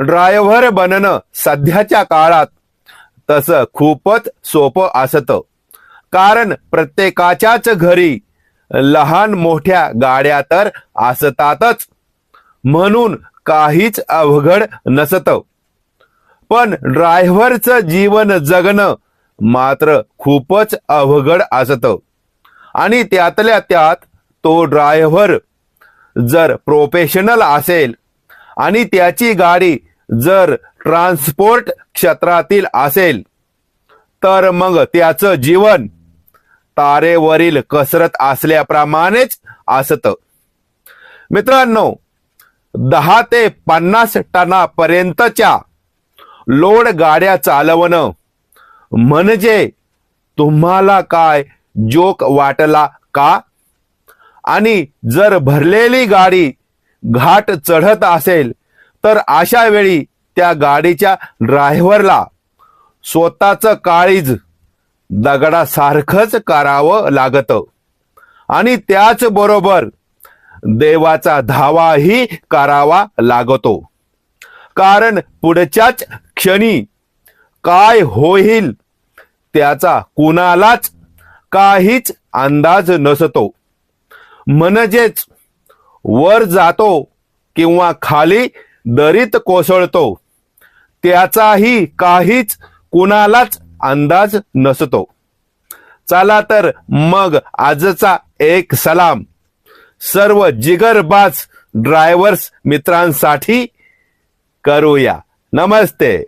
Driver बनणं सध्याच्या काळात तसं खूपच सोपं असतं, कारण प्रत्येकाच्याच घरी लहान मोठ्या गाड्या तर असतातच, म्हणून काहीच अवघड नसतं. पण ड्रायव्हरचं जीवन जगणं मात्र खूपच अवघड असतं. आणि त्यातल्या त्यात तो ड्रायव्हर जर प्रोफेशनल असेल आणि त्याची गाडी जर ट्रान्सपोर्ट क्षेत्रातील असेल, तर मग त्याचं जीवन तारेवरील कसरत असल्याप्रमाणेच असतं. मित्रांनो, 10 ते 50 टनापर्यंतच्या लोड गाड्या चालवणं म्हणजे तुम्हाला काय जोक वाटला का? आणि जर भरलेली गाडी घाट चढत असेल तर अशा वेळी त्या गाडीच्या ड्रायव्हरला स्वतःचं काळीज दगडासारखंच करावं लागतं. आणि त्याचबरोबर देवाचा धावाही करावा लागतो, कारण पुढच्याच क्षणी काय होईल त्याचा कुणालाच काहीच अंदाज नसतो. म्हणजेच वर जातो किंवा खाली दरीत कोसळतो त्याचाही काहीच कुणालाच अंदाज नसतो. चला तर मग आजचा एक सलाम सर्व जिगरबाज ड्रायव्हर्स मित्रांसाठी करूया. नमस्ते.